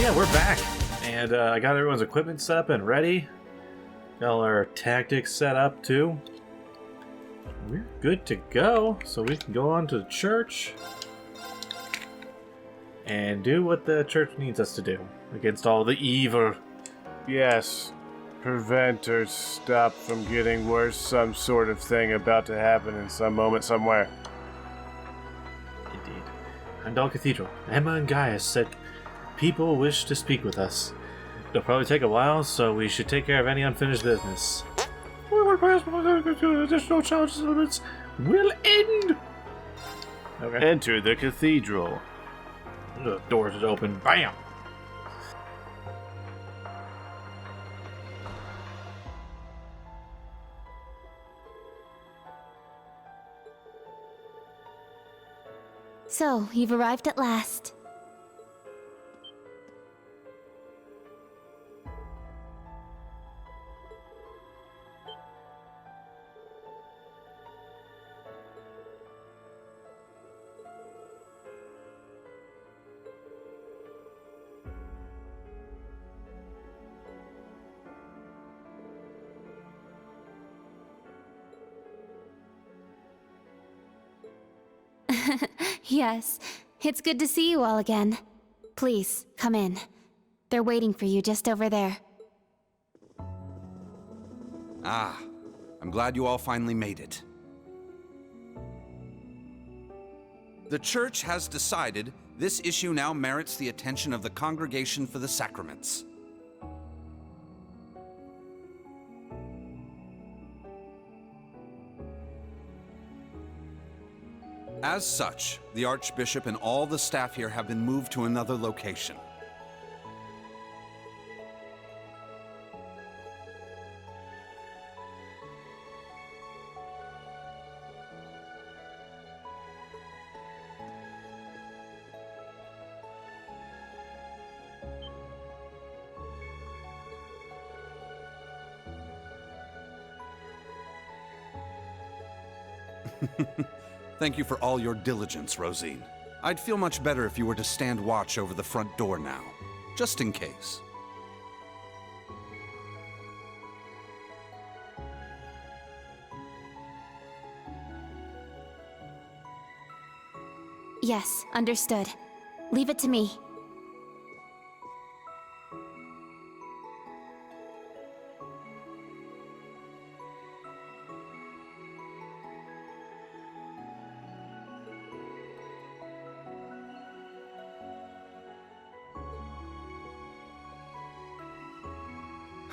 yeah, we're back, and I got everyone's equipment set up and ready. Got all our tactics set up too. We're good to go, so we can go on to the church and do what the church needs us to do against all the evil. Yes. Prevent or stop from getting worse, some sort of thing about to happen in some moment somewhere. Indeed. Heimdall Cathedral. Emma and Gaius said people wish to speak with us. It'll probably take a while, so we should take care of any unfinished business. Additional challenges limits will end. Okay. Enter the cathedral. The doors is open. Bam! So, you've arrived at last. Yes, it's good to see you all again. Please, come in. They're waiting for you just over there. Ah, I'm glad you all finally made it. The Church has decided this issue now merits the attention of the Congregation for the Sacraments. As such, the Archbishop and all the staff here have been moved to another location. Thank you for all your diligence, Rosine. I'd feel much better if you were to stand watch over the front door now, just in case. Yes, understood. Leave it to me.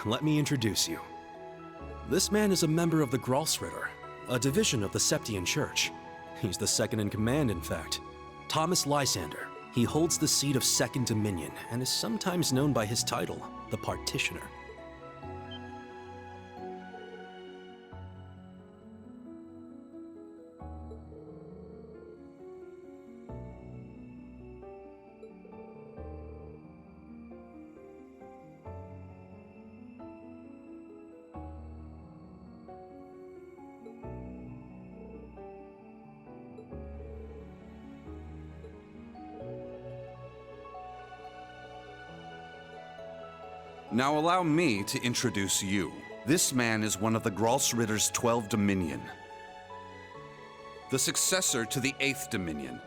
Let me introduce you. This man is a member of the Gralsritter, a division of the Septian Church. He's the second in command, in fact. Thomas Lysander. He holds the seat of Second Dominion and is sometimes known by his title, the Partitioner. Now allow me to introduce you. This man is one of the Gralsritter's 12 Dominion. The successor to the 8th Dominion,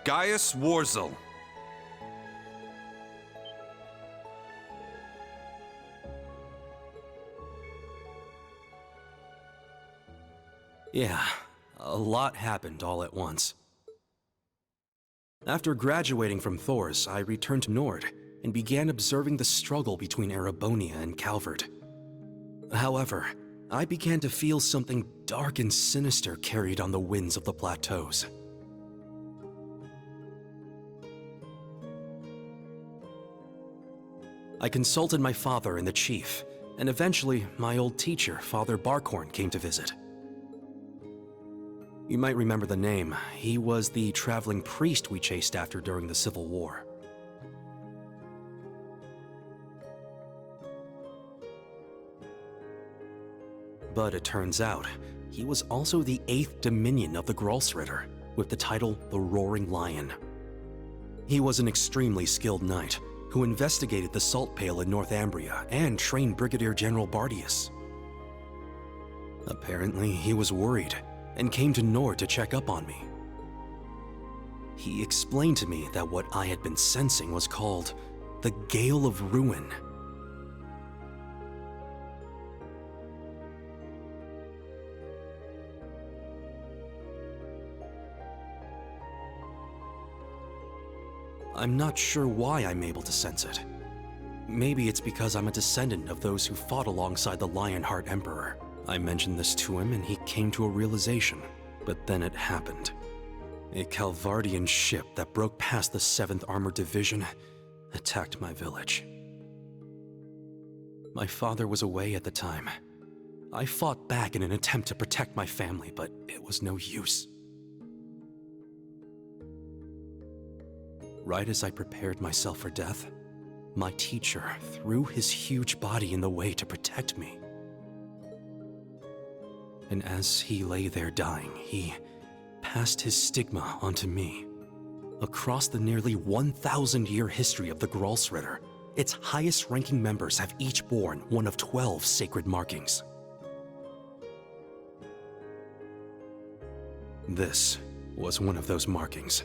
Gaius Warzel. Yeah, a lot happened all at once. After graduating from Thors, I returned to Nord and began observing the struggle between Erebonia and Calvert. However, I began to feel something dark and sinister carried on the winds of the plateaus. I consulted my father and the chief, and eventually my old teacher, Father Barkhorn, came to visit. You might remember the name. He was the traveling priest we chased after during the Civil War. But it turns out, he was also the 8th Dominion of the Gralsritter, with the title the Roaring Lion. He was an extremely skilled knight, who investigated the salt pail in Northumbria and trained Brigadier General Bardius. Apparently, he was worried and came to Nord to check up on me. He explained to me that what I had been sensing was called the Gale of Ruin. I'm not sure why I'm able to sense it. Maybe it's because I'm a descendant of those who fought alongside the Lionheart Emperor. I mentioned this to him and he came to a realization, but then it happened. A Calvardian ship that broke past the 7th Armored Division attacked my village. My father was away at the time. I fought back in an attempt to protect my family, but it was no use. Right as I prepared myself for death, my teacher threw his huge body in the way to protect me. And as he lay there dying, he passed his stigma onto me. Across the nearly 1,000-year history of the Gralsritter, its highest-ranking members have each borne one of 12 sacred markings. This was one of those markings.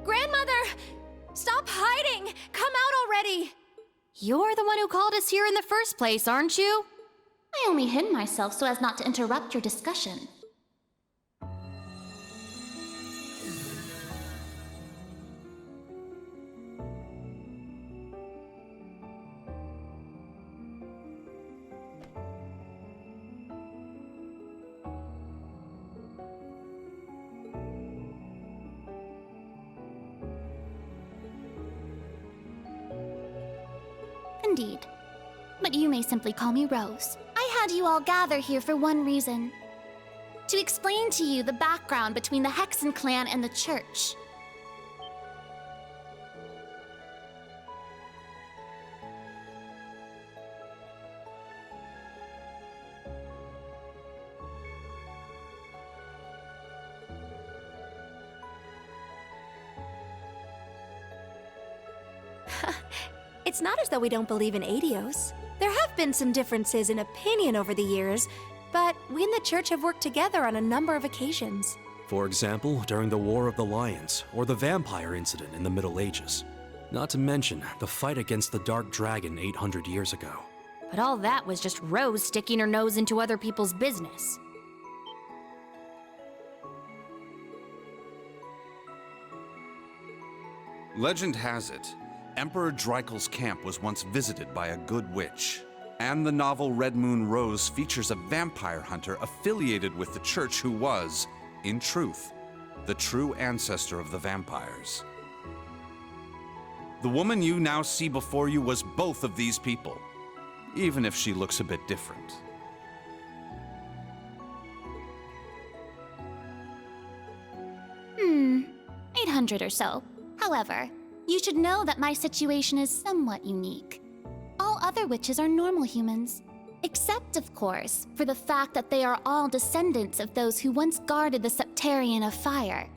Grandmother! Stop hiding! Come out already! You're the one who called us here in the first place, aren't you? I only hid myself so as not to interrupt your discussion. Indeed. But you may simply call me Rose. I had you all gather here for one reason. To explain to you the background between the Hexen clan and the church. It's not as though we don't believe in Adios. There have been some differences in opinion over the years, but we and the church have worked together on a number of occasions. For example, during the War of the Lions, or the vampire incident in the Middle Ages. Not to mention the fight against the Dark Dragon 800 years ago. But all that was just Rose sticking her nose into other people's business. Legend has it, Emperor Dreikel's camp was once visited by a good witch. And the novel Red Moon Rose features a vampire hunter affiliated with the church who was, in truth, the true ancestor of the vampires. The woman you now see before you was both of these people, even if she looks a bit different. 800 or so. However, you should know that my situation is somewhat unique. All other witches are normal humans. Except, of course, for the fact that they are all descendants of those who once guarded the Septarian of Fire.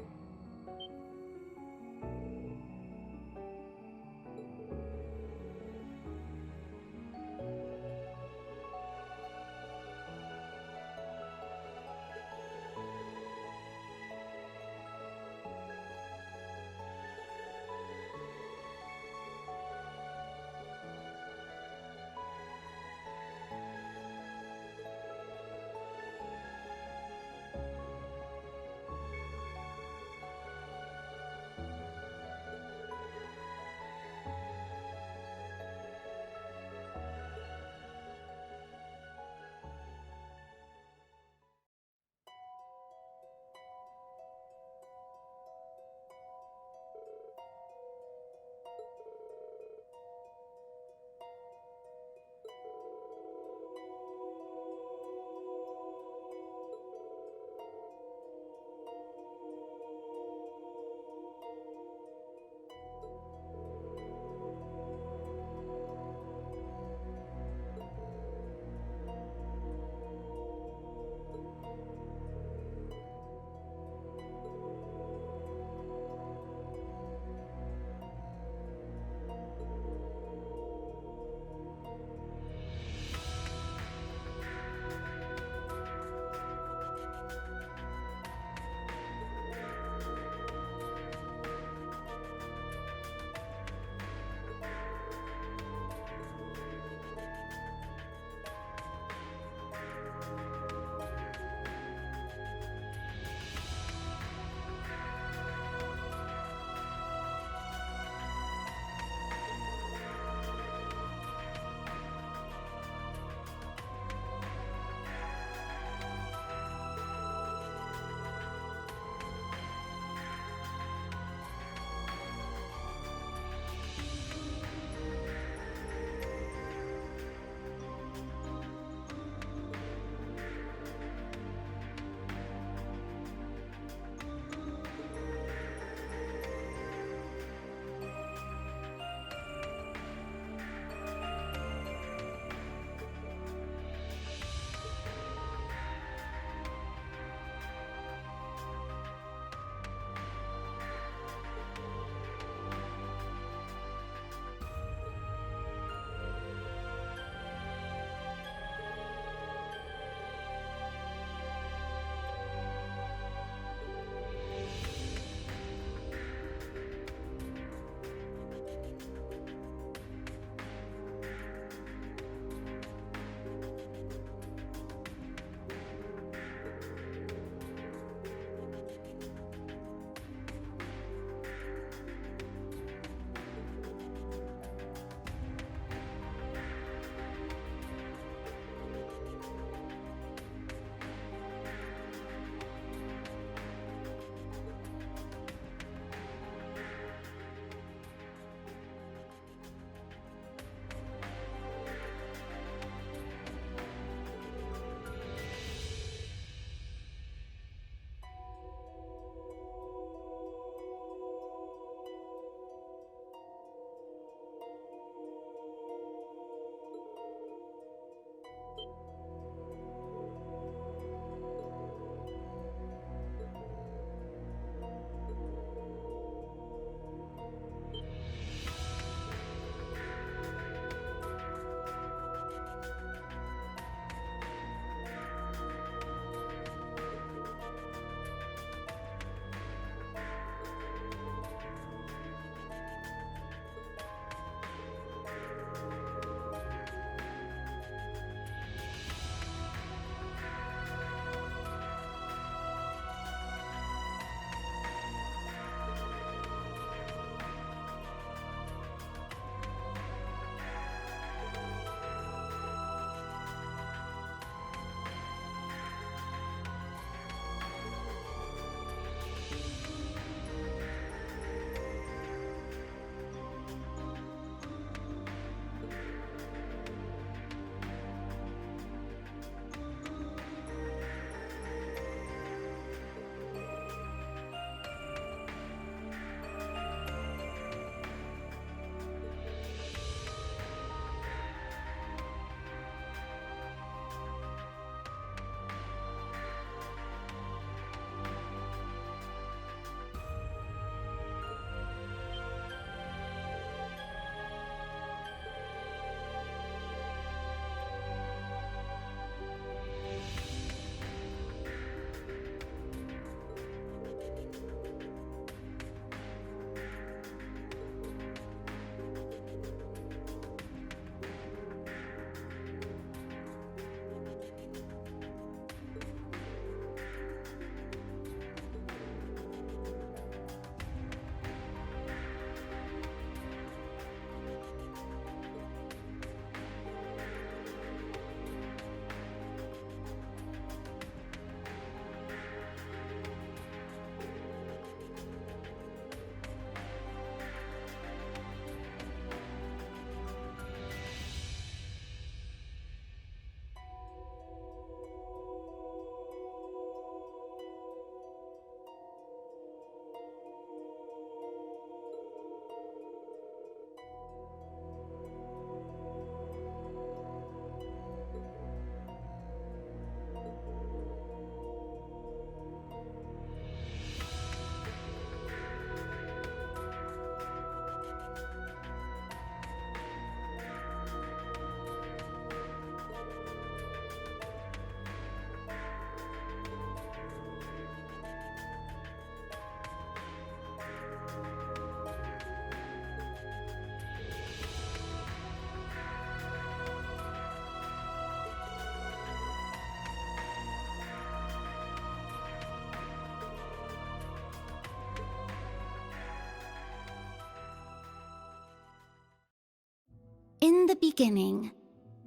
In the beginning,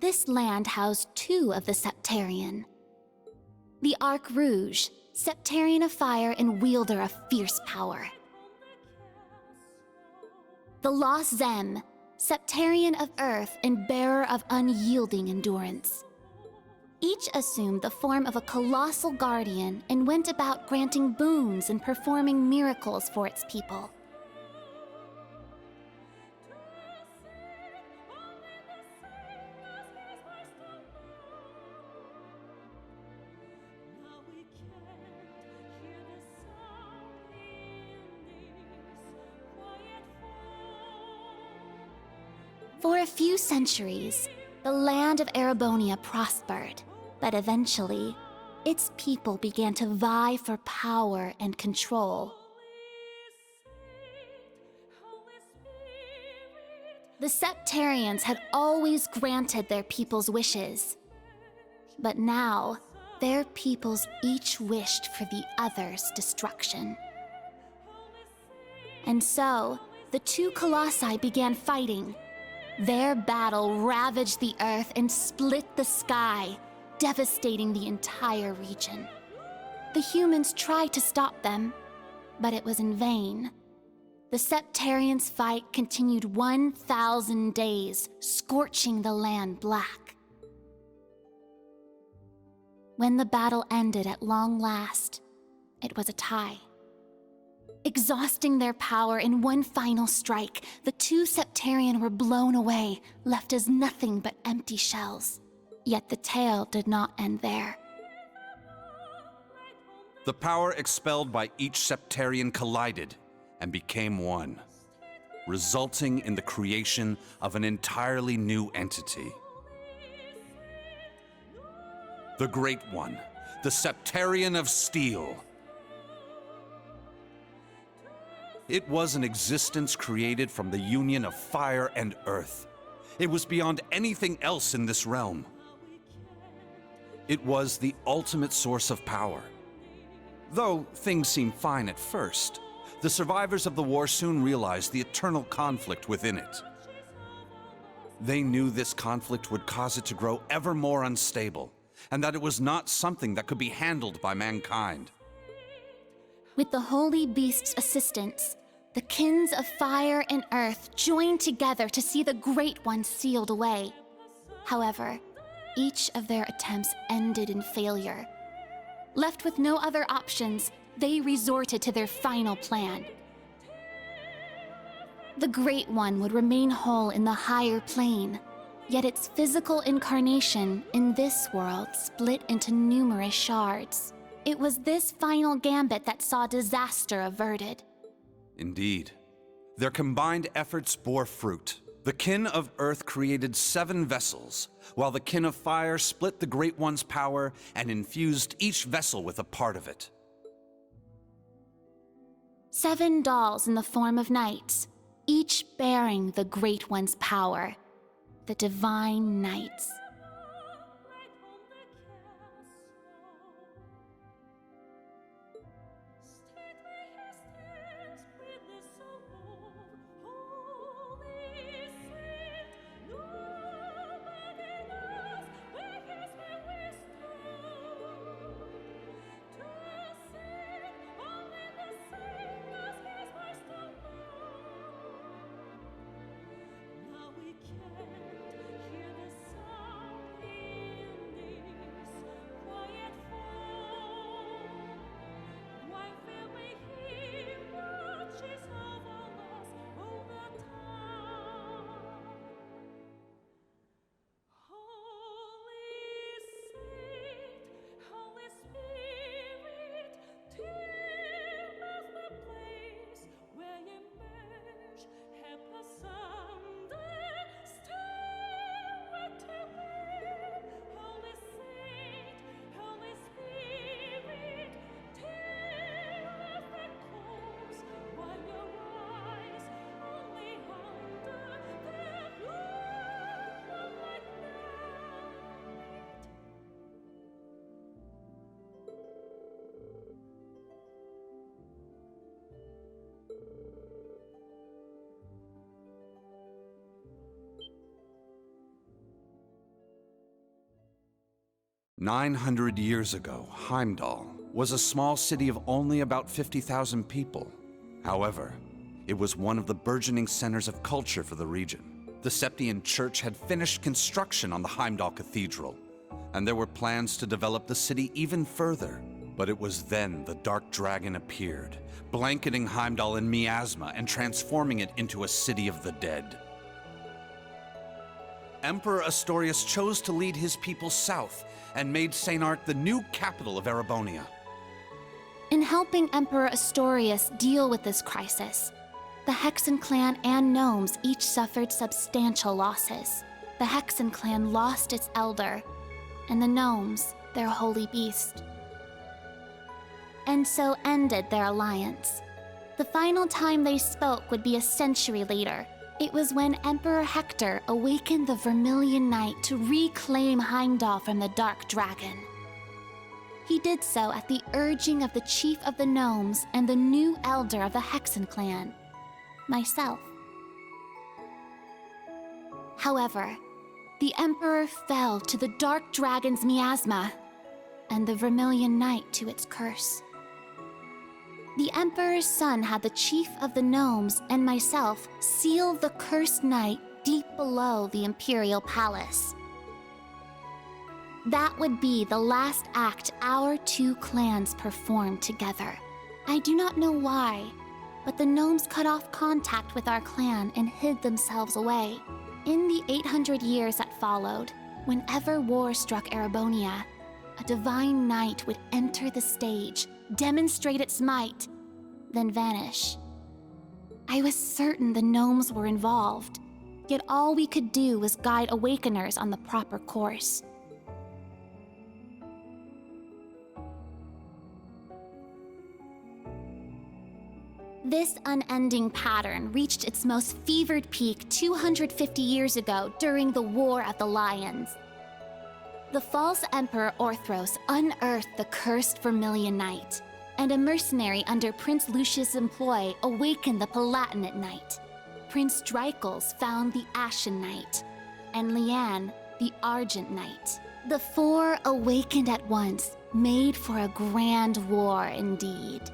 this land housed 2 of the Septarian. The Arc Rouge, Septarian of fire and wielder of fierce power. The Los Zem, Septarian of earth and bearer of unyielding endurance. Each assumed the form of a colossal guardian and went about granting boons and performing miracles for its people. For a few centuries, the land of Erebonia prospered, but eventually, its people began to vie for power and control. The Septarians had always granted their people's wishes, but now, their peoples each wished for the other's destruction. And so, the 2 colossi began fighting. Their battle ravaged the earth and split the sky, devastating the entire region. The humans tried to stop them, but it was in vain. The Septarians' fight continued 1,000 days, scorching the land black. When the battle ended at long last, it was a tie. Exhausting their power in one final strike, the 2 Septarian were blown away, left as nothing but empty shells. Yet the tale did not end there. The power expelled by each Septarian collided and became one, resulting in the creation of an entirely new entity. The Great One, the Septarian of Steel. It was an existence created from the union of fire and earth. It was beyond anything else in this realm. It was the ultimate source of power. Though things seemed fine at first, the survivors of the war soon realized the eternal conflict within it. They knew this conflict would cause it to grow ever more unstable, and that it was not something that could be handled by mankind. With the Holy Beast's assistance, the kins of fire and earth joined together to see the Great One sealed away. However, each of their attempts ended in failure. Left with no other options, they resorted to their final plan. The Great One would remain whole in the higher plane, yet its physical incarnation in this world split into numerous shards. It was this final gambit that saw disaster averted. Indeed. Their combined efforts bore fruit. The kin of Earth created 7 vessels, while the kin of Fire split the Great One's power and infused each vessel with a part of it. 7 dolls in the form of knights, each bearing the Great One's power, the Divine Knights. 900 years ago, Heimdall was a small city of only about 50,000 people. However, it was one of the burgeoning centers of culture for the region. The Septian Church had finished construction on the Heimdall Cathedral, and there were plans to develop the city even further. But it was then the Dark Dragon appeared, blanketing Heimdall in miasma and transforming it into a city of the dead. Emperor Astorius chose to lead his people south and made St. Arc the new capital of Erebonia. In helping Emperor Astorius deal with this crisis, the Hexen clan and gnomes each suffered substantial losses. The Hexen clan lost its elder, and the gnomes their holy beast. And so ended their alliance. The final time they spoke would be a century later. It was when Emperor Hector awakened the Vermilion Knight to reclaim Heimdall from the Dark Dragon. He did so at the urging of the chief of the gnomes and the new elder of the Hexen clan, myself. However, the Emperor fell to the Dark Dragon's miasma, and the Vermilion Knight to its curse. The Emperor's son had the chief of the gnomes and myself seal the cursed knight deep below the Imperial Palace. That would be the last act our two clans performed together. I do not know why, but the gnomes cut off contact with our clan and hid themselves away. In the 800 years that followed, whenever war struck Erebonia, a divine knight would enter the stage, demonstrate its might, then vanish. I was certain the gnomes were involved, yet all we could do was guide awakeners on the proper course. This unending pattern reached its most fevered peak 250 years ago during the War of the Lions. The false Emperor Orthros unearthed the cursed Vermilion Knight, and a mercenary under Prince Lucius' employ awakened the Palatinate Knight. Prince Dreichels found the Ashen Knight, and Leanne the Argent Knight. The four awakened at once, made for a grand war indeed.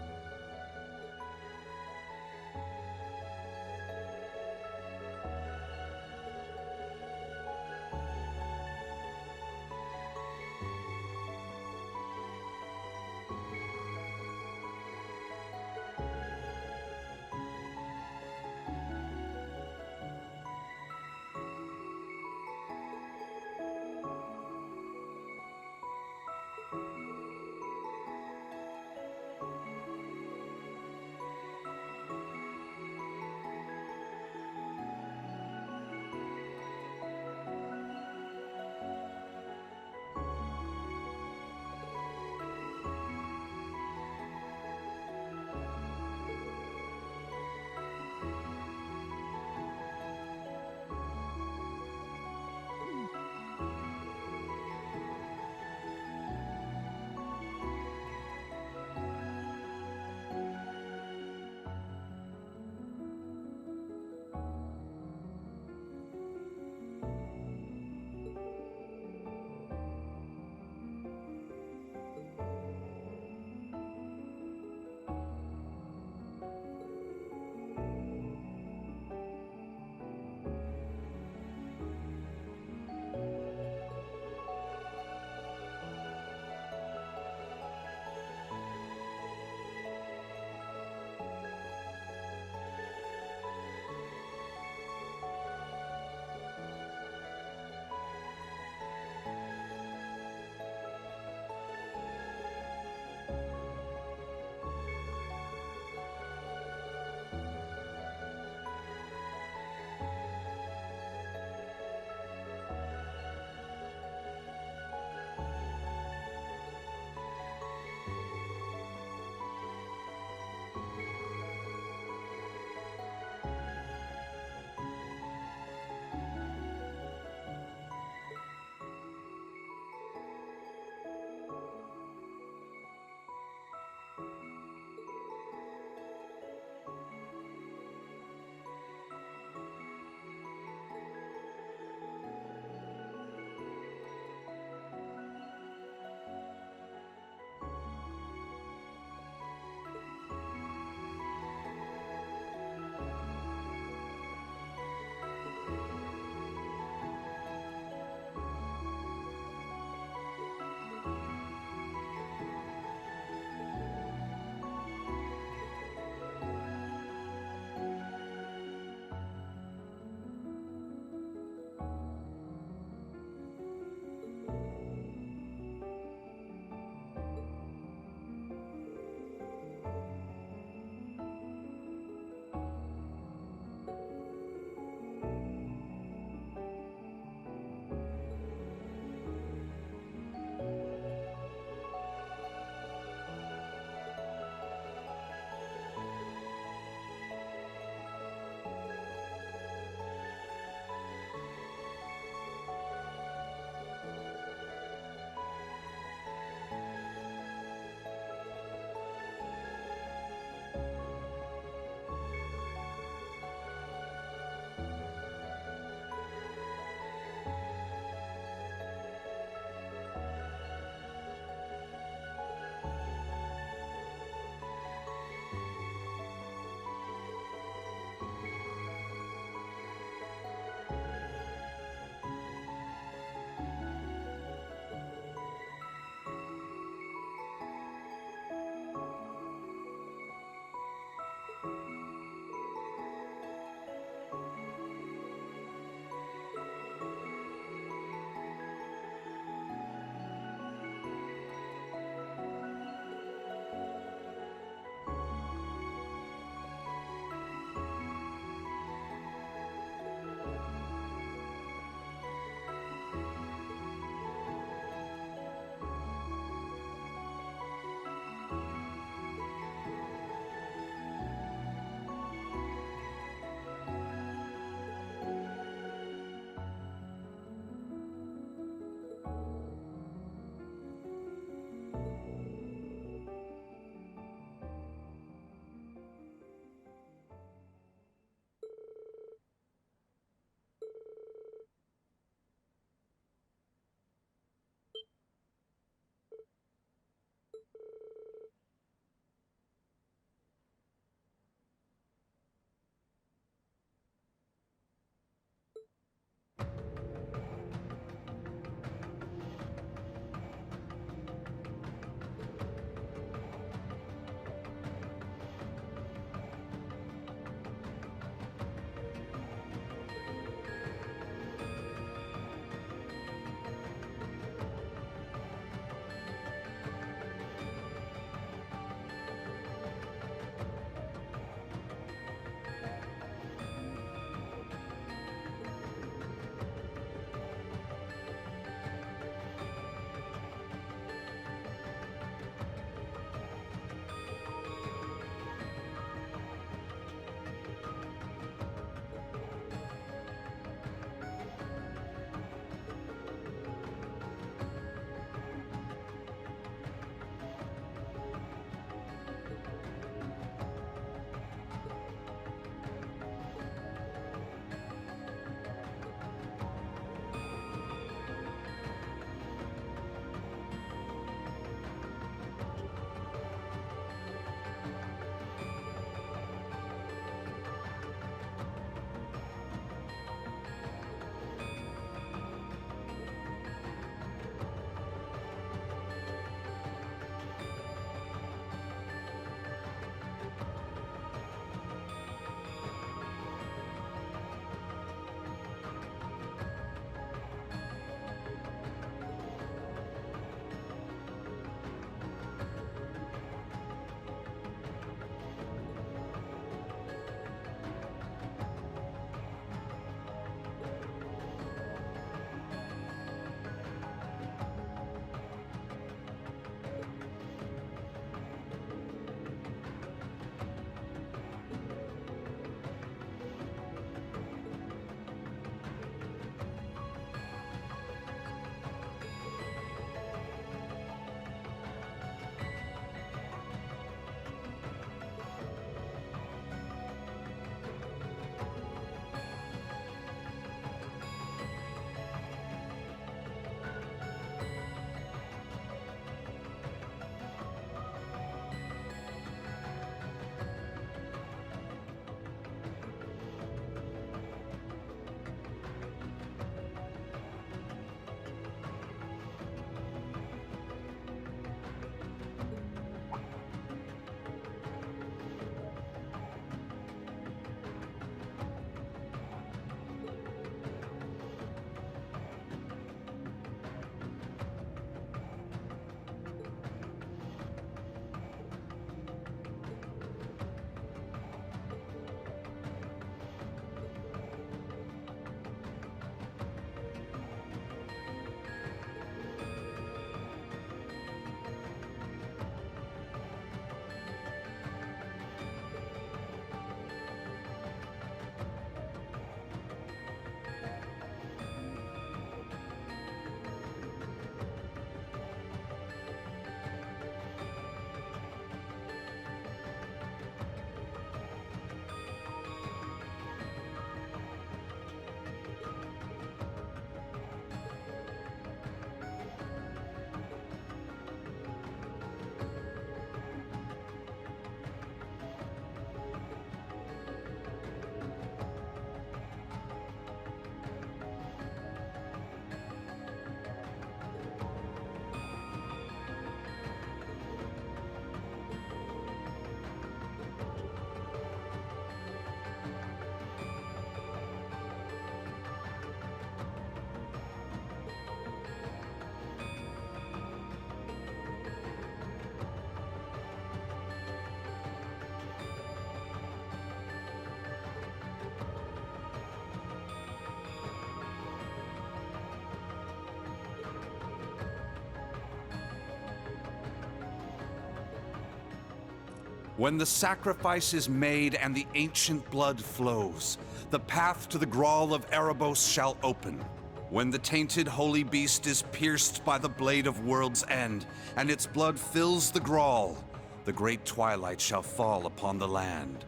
When the sacrifice is made and the ancient blood flows, the path to the Grawl of Erebos shall open. When the tainted holy beast is pierced by the blade of World's End, and its blood fills the Grawl, the great twilight shall fall upon the land.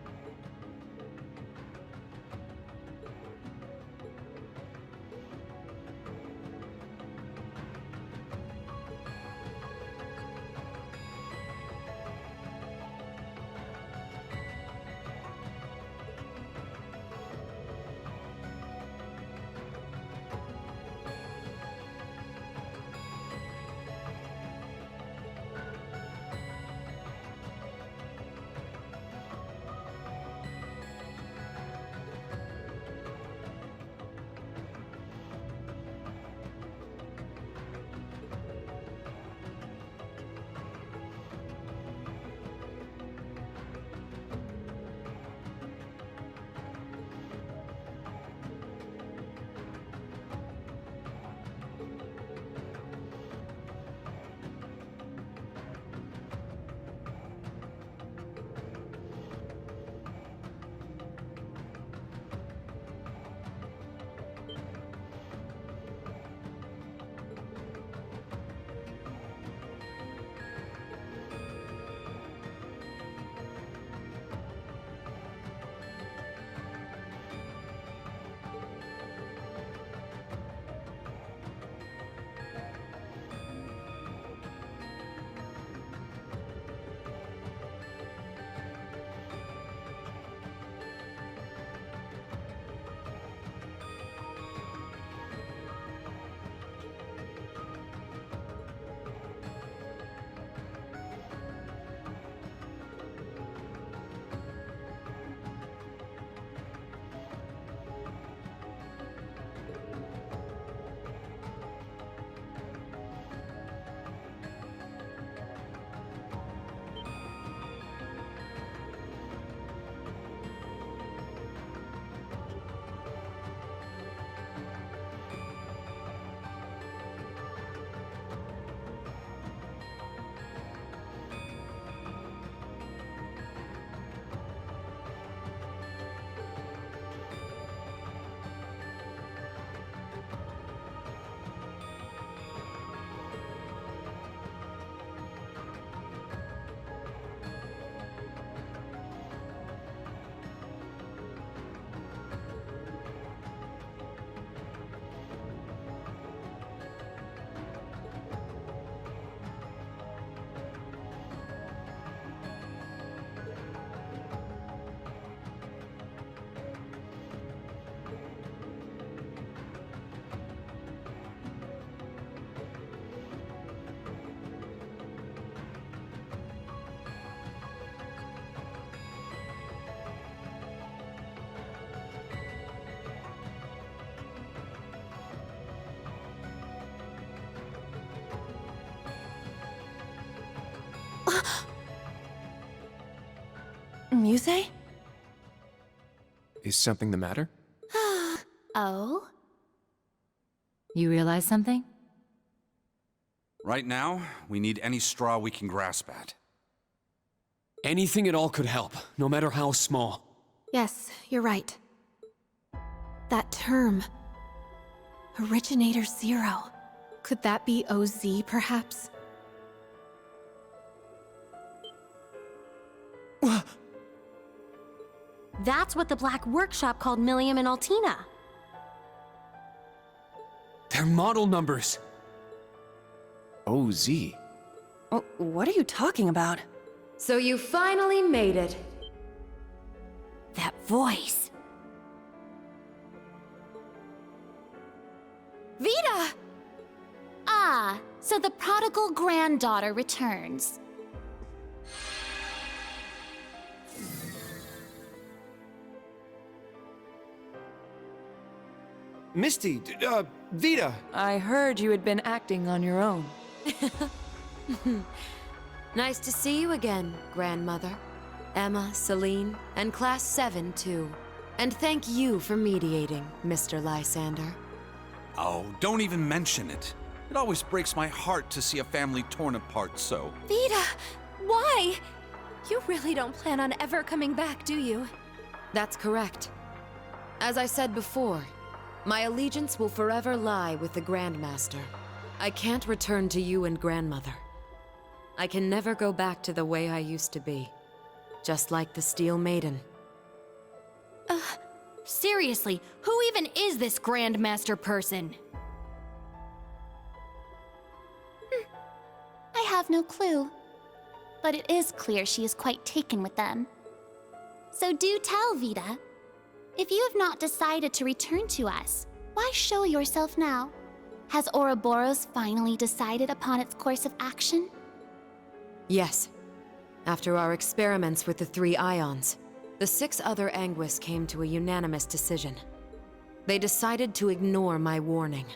Muse? Is something the matter? Oh? You realize something? Right now, we need any straw we can grasp at. Anything at all could help, no matter how small. Yes, you're right. That term. Originator Zero. Could that be OZ, perhaps? That's what the Black Workshop called Millium and Altina. They're model numbers. OZ. Oh, what are you talking about? So you finally made it. That voice. Vita! Ah, so the prodigal granddaughter returns. Misty, Vita. I heard you had been acting on your own. Nice to see you again, grandmother. Emma, Celine, and Class 7 too. And thank you for mediating, Mr. Lysander. Oh, don't even mention it. It always breaks my heart to see a family torn apart so. Vita! Why? You really don't plan on ever coming back, do you? That's correct. As I said before, my allegiance will forever lie with the Grandmaster. I can't return to you and Grandmother. I can never go back to the way I used to be. Just like the Steel Maiden. Seriously, who even is this Grandmaster person? I have no clue. But it is clear she is quite taken with them. So do tell, Vita. If you have not decided to return to us, why show yourself now? Has Ouroboros finally decided upon its course of action? Yes. After our experiments with the 3 ions, the 6 other Anguis came to a unanimous decision. They decided to ignore my warning.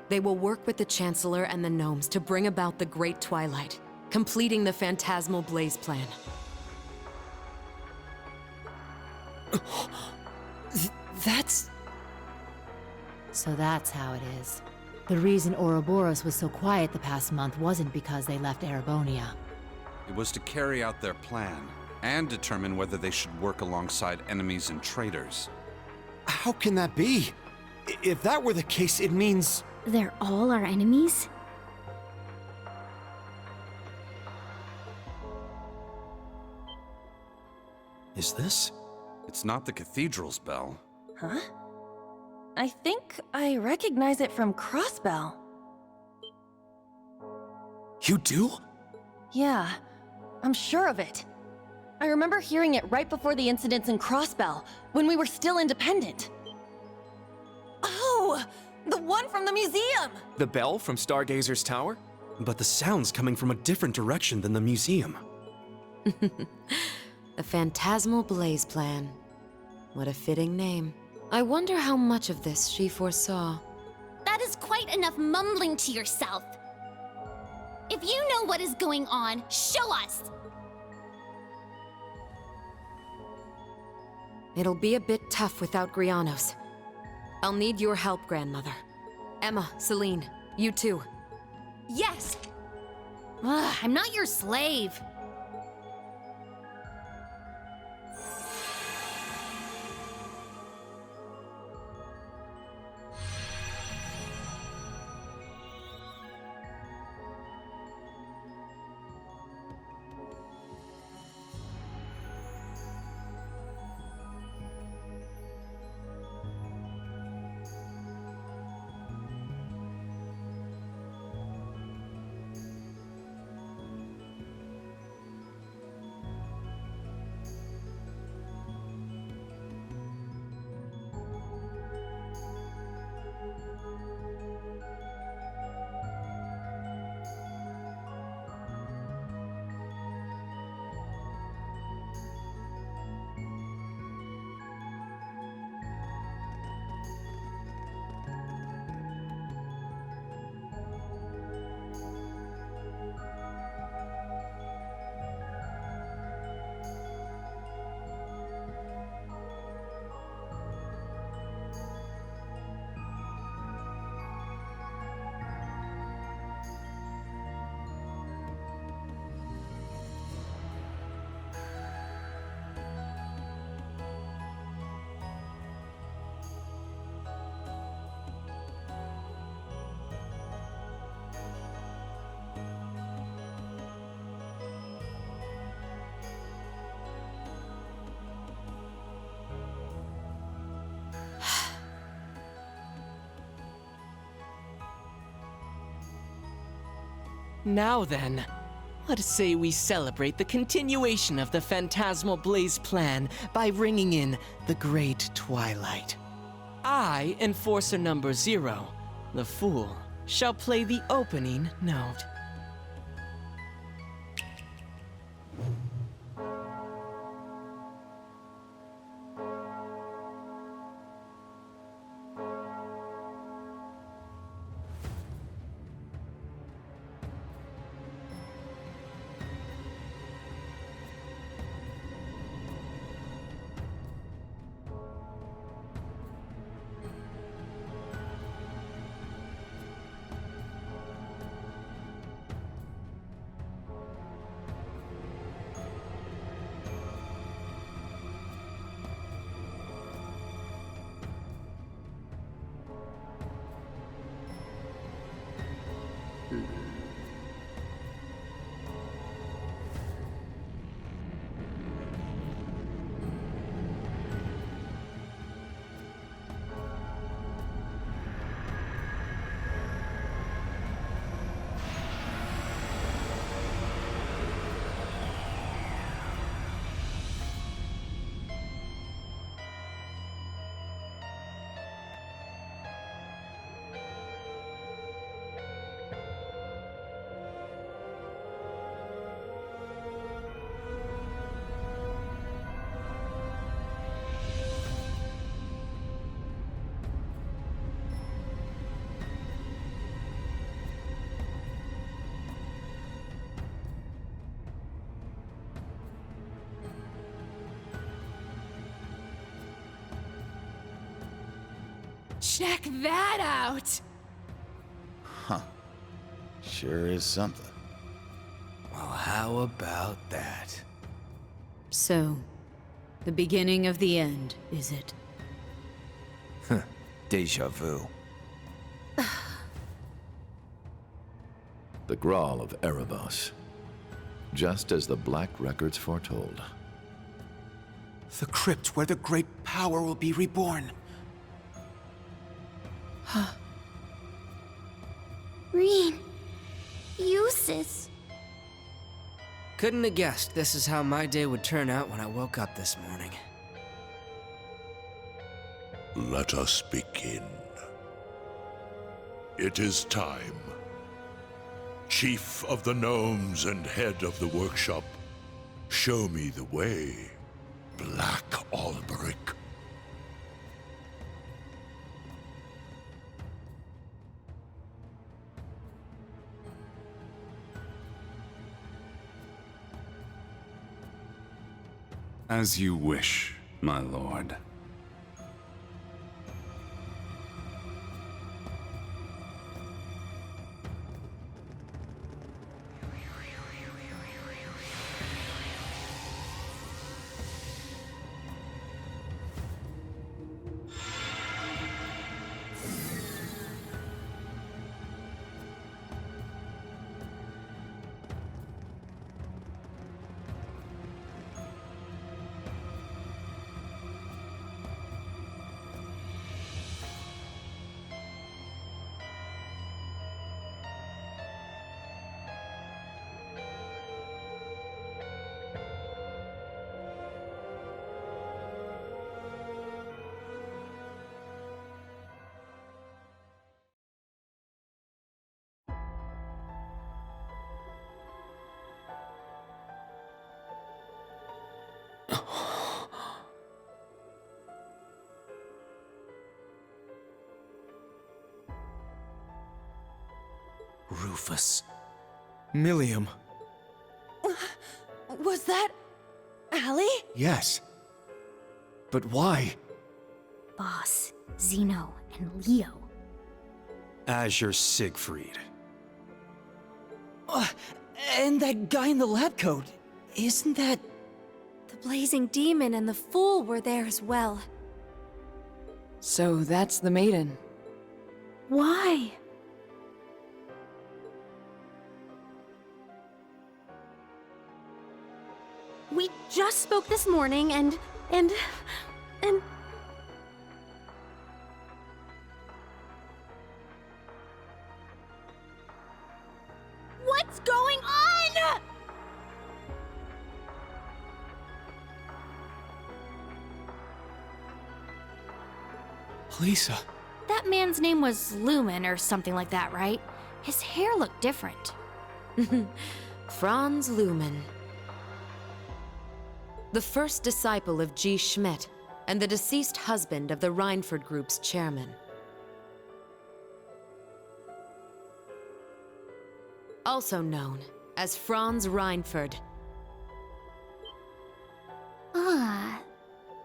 They will work with the Chancellor and the Gnomes to bring about the Great Twilight, completing the Phantasmal Blaze Plan. That's... So that's how it is. The reason Ouroboros was so quiet the past month wasn't because they left Erebonia. It was to carry out their plan, and determine whether they should work alongside enemies and traitors. How can that be? If that were the case, it means... They're all our enemies? Is this? It's not the cathedral's bell. Huh? I think I recognize it from Crossbell. You do? Yeah, I'm sure of it. I remember hearing it right before the incidents in Crossbell, when we were still independent. Oh! The one from the museum! the bell from Stargazer's tower? But the sound's coming from a different direction than the museum. The Phantasmal Blaze Plan. What a fitting name. I wonder how much of this she foresaw. That is quite enough mumbling to yourself. If you know what is going on, show us! It'll be a bit tough without Grianos. I'll need your help, Grandmother. Emma, Celine, you too. Yes! Ugh, I'm not your slave. Now then, let's say we celebrate the continuation of the Phantasmal Blaze Plan by ringing in the Great Twilight. I, Enforcer number 0, the Fool, shall play the opening note. Check that out! Huh. Sure is something. Well, how about that? So, the beginning of the end, is it? Deja vu. The Grawl of Erebos. Just as the Black Records foretold. The crypt where the great power will be reborn. Reen. Usis. Couldn't have guessed this is how my day would turn out when I woke up this morning. Let us begin. It is time. Chief of the Gnomes and head of the workshop, show me the way, Black Alberic. As you wish, my lord. Rufus. Millium. Was that... Allie? Yes. But why? Boss, Zeno, and Leo. Azure Siegfried. And that guy in the lab coat. Isn't that... The blazing demon and the fool were there as well. So that's the maiden. Why? We just spoke this morning and... What's going on?! Lisa. That man's name was Lumen or something like that, right? His hair looked different. Franz Lumen. The first disciple of G. Schmidt, and the deceased husband of the Reinford Group's chairman. Also known as Franz Reinford. Ah,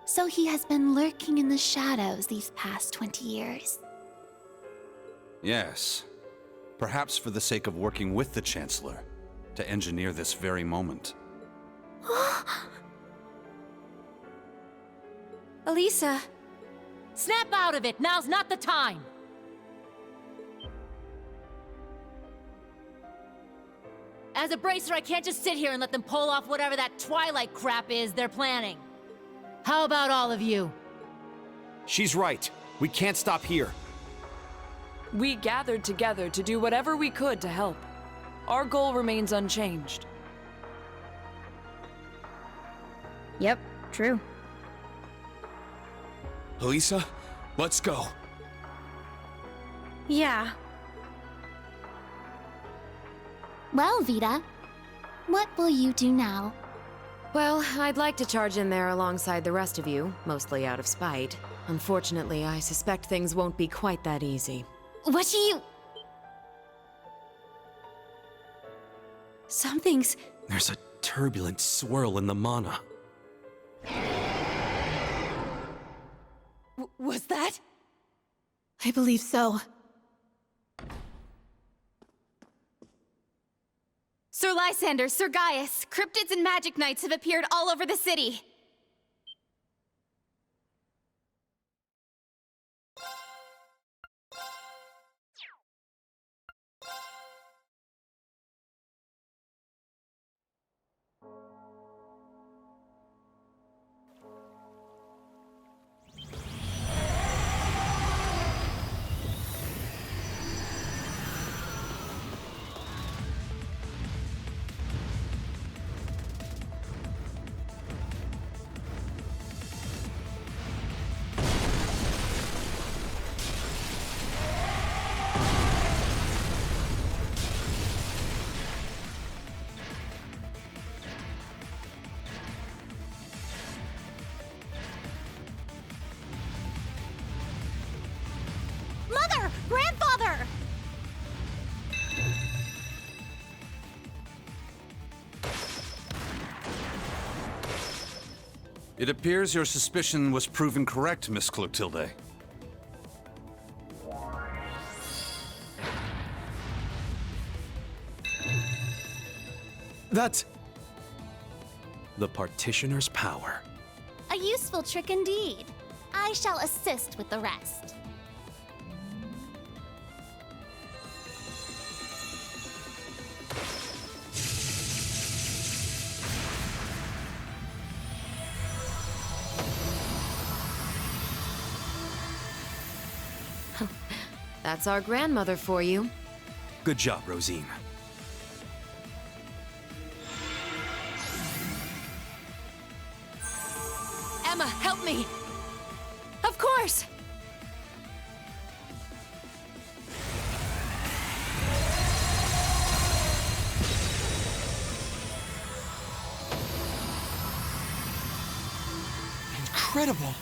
so he has been lurking in the shadows these past 20 years. Yes. Perhaps for the sake of working with the Chancellor, to engineer this very moment. Elisa. Snap out of it! Now's not the time! As a bracer, I can't just sit here and let them pull off whatever that Twilight crap is they're planning. How about all of you? She's right. We can't stop here. We gathered together to do whatever we could to help. Our goal remains unchanged. Yep, true. Elisa, let's go. Yeah. Well, Vita, what will you do now? Well, I'd like to charge in there alongside the rest of you, mostly out of spite. Unfortunately, I suspect things won't be quite that easy. What do you... Something's... There's a turbulent swirl in the mana. Was that... I believe so. Sir Lysander, Sir Gaius, cryptids and magic knights have appeared all over the city. Mother! Grandfather! It appears your suspicion was proven correct, Miss Clotilde. That's... the Partitioner's power. A useful trick indeed. I shall assist with the rest. That's our grandmother for you. Good job, Rosine. Emma, help me! Of course! Incredible!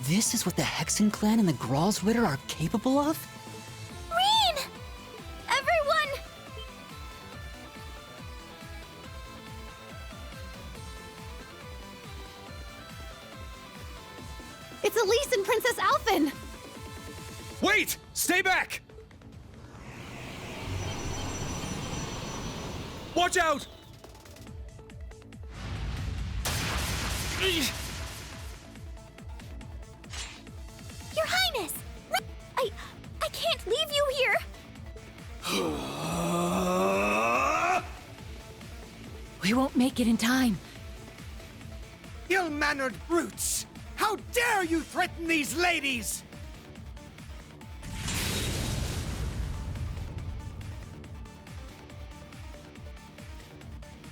This is what the Hexen clan and the Gralsritter are capable of? Reen! Everyone! It's Elise and Princess Alphen! Wait! Stay back! Watch out! Your Highness! I can't leave you here! We won't make it in time. Ill-mannered brutes! How dare you threaten these ladies!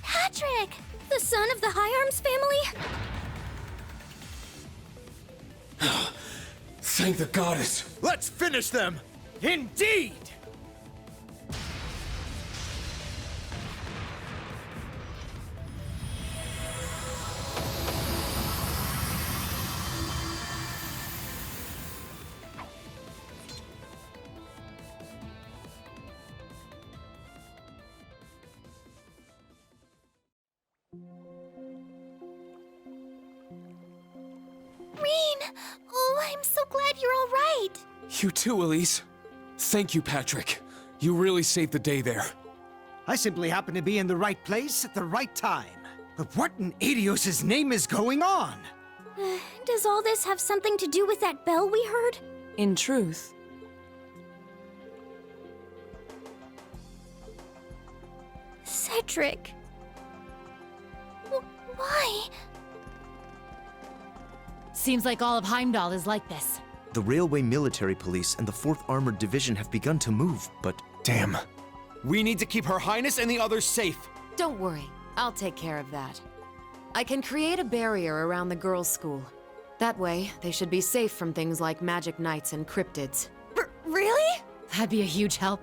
Patrick! The son of the High Arms family? Thank the goddess! Let's finish them! Indeed! Reen! Oh, I'm so glad you're all right! You too, Elise. Thank you, Patrick. You really saved the day there. I simply happened to be in the right place at the right time. But what in Adios' name is going on? Does all this have something to do with that bell we heard? In truth, Cedric. Why? Seems like all of Heimdall is like this. The Railway Military Police and the 4th Armored Division have begun to move, but... Damn. We need to keep Her Highness and the others safe. don't worry. I'll take care of that. I can create a barrier around the girls' school. That way, they should be safe from things like magic knights and cryptids. Really? That'd be a huge help.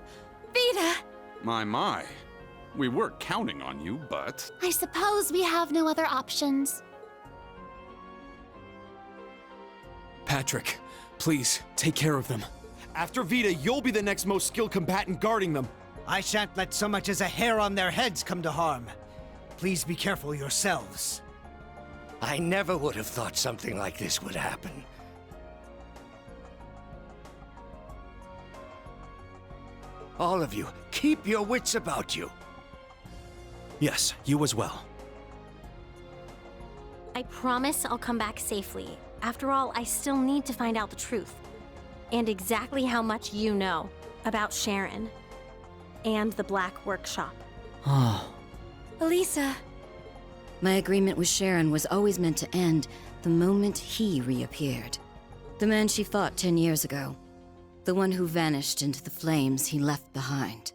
Vita! My. We were counting on you, but... I suppose we have no other options. Patrick, please, take care of them. After Vita, you'll be the next most skilled combatant guarding them. I shan't let so much as a hair on their heads come to harm. Please be careful yourselves. I never would have thought something like this would happen. All of you, keep your wits about you. Yes, you as well. I promise I'll come back safely. After all, I still need to find out the truth. And exactly how much you know about Sharon. And the Black Workshop. Oh. Elisa. My agreement with Sharon was always meant to end the moment he reappeared. The man she fought 10 years ago. The one who vanished into the flames he left behind.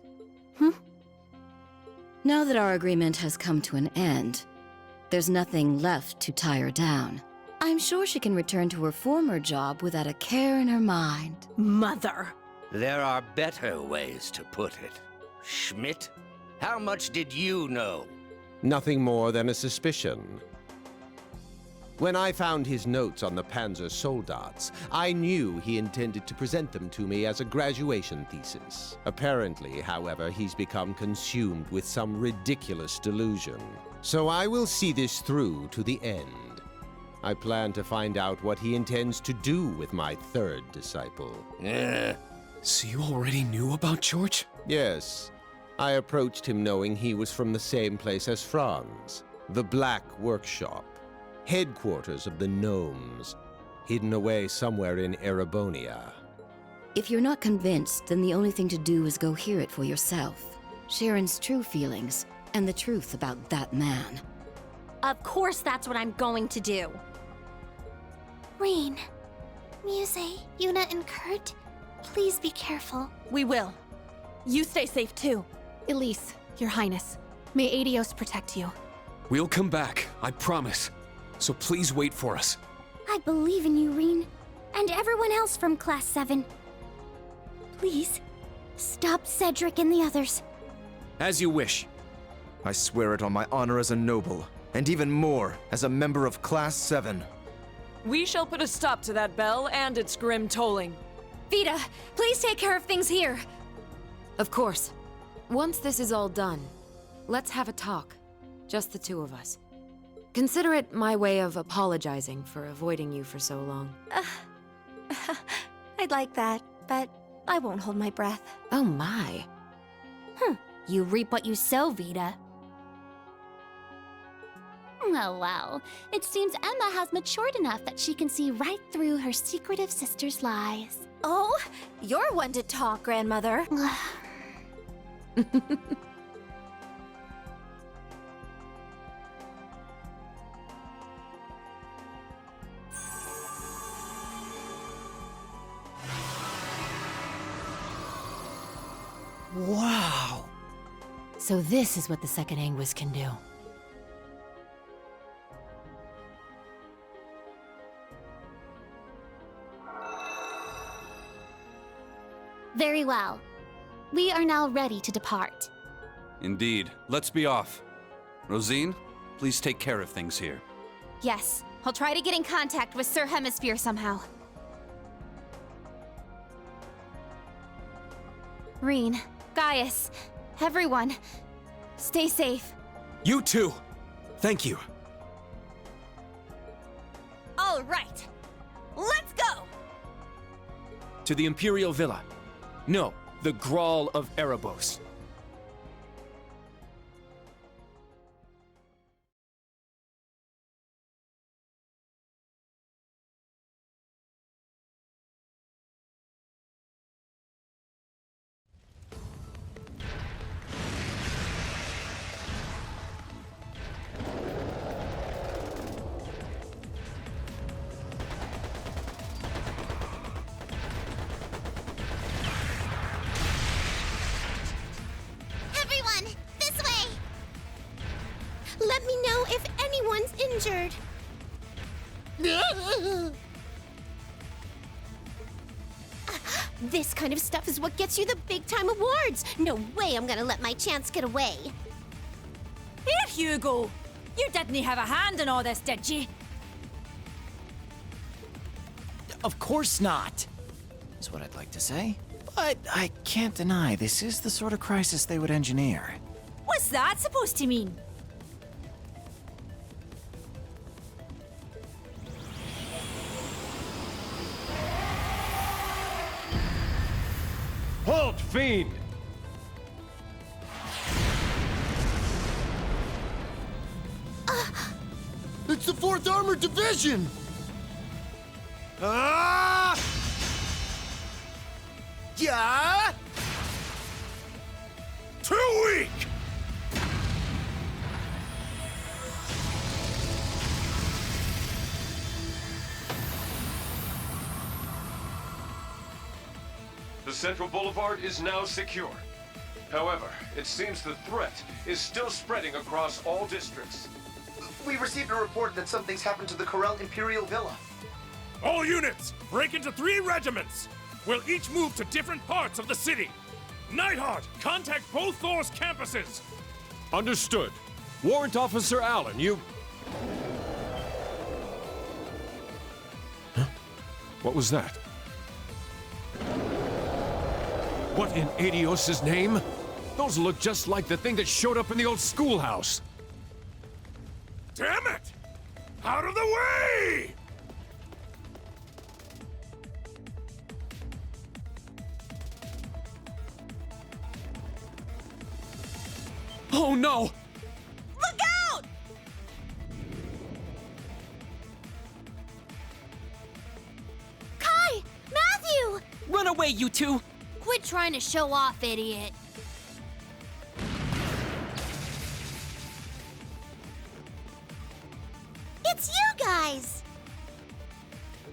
Now that our agreement has come to an end, there's nothing left to tie her down. I'm sure she can return to her former job without a care in her mind. Mother! There are better ways to put it. Schmidt, how much did you know? Nothing more than a suspicion. When I found his notes on the Panzer Soldats, I knew he intended to present them to me as a graduation thesis. Apparently, however, he's become consumed with some ridiculous delusion. So I will see this through to the end. I plan to find out what he intends to do with my third disciple. So you already knew about George? Yes. I approached him knowing he was from the same place as Franz, the Black Workshop, headquarters of the Gnomes, hidden away somewhere in Erebonia. If you're not convinced, then the only thing to do is go hear it for yourself. Sharon's true feelings, and the truth about that man. Of course that's what I'm going to do. Rain, Muse, Yuna, and Kurt, please be careful. We will. You stay safe too. Elise, Your Highness, may Adios protect you. We'll come back, I promise. So please wait for us. I believe in you, Reen. And everyone else from Class 7. Please, stop Cedric and the others. As you wish. I swear it on my honor as a noble, and even more, as a member of Class 7. We shall put a stop to that bell and its grim tolling. Vita, please take care of things here. Of course. Once this is all done, let's have a talk. Just the two of us. Consider it my way of apologizing for avoiding you for so long. I'd like that, but I won't hold my breath. Oh my. You reap what you sow, Vita. Oh well, it seems Emma has matured enough that she can see right through her secretive sister's lies. Oh, you're one to talk, Grandmother. Wow! So this is what the second Anguis can do. Very well. We are now ready to depart. Indeed. Let's be off. Rosine, please take care of things here. Yes, I'll try to get in contact with Sir Hemisphere somehow. Reen, Gaius, everyone, stay safe. You too! Thank you. All right, let's go! To the Imperial Villa. No, the Grawl of Erebos. Everyone, this way! Let me know if anyone's injured. This kind of stuff is what gets you the big-time awards. No way I'm gonna let my chance get away. Here, Hugo! You didn't have a hand in all this, did you? Of course not, is what I'd like to say. But I can't deny this is the sort of crisis they would engineer. What's that supposed to mean? Halt, fiend! It's the 4th Armored Division! Ah! Yeah! Too weak! The Central Boulevard is now secure. However, it seems the threat is still spreading across all districts. We received a report that something's happened to the Corel Imperial Villa. All units, break into 3 regiments! We'll each move to different parts of the city. Nightheart, contact both Thor's campuses! Understood. Warrant Officer Allen, you... Huh? What was that? What in Adios' name? Those look just like the thing that showed up in the old schoolhouse. Damn it! Out of the way! Oh no! Look out! Kai! Matthew! Run away, you two! Quit trying to show off, idiot. It's you guys!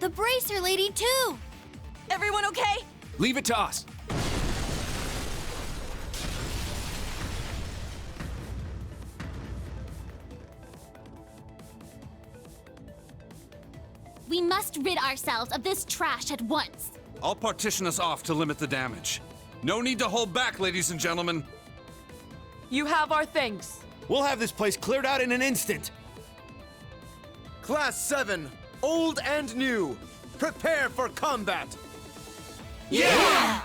The Bracer Lady, too! Everyone okay? Leave it to us. We must rid ourselves of this trash at once. I'll partition us off to limit the damage. No need to hold back, ladies and gentlemen. You have our thanks. We'll have this place cleared out in an instant. Class 7, old and new, prepare for combat. Yeah!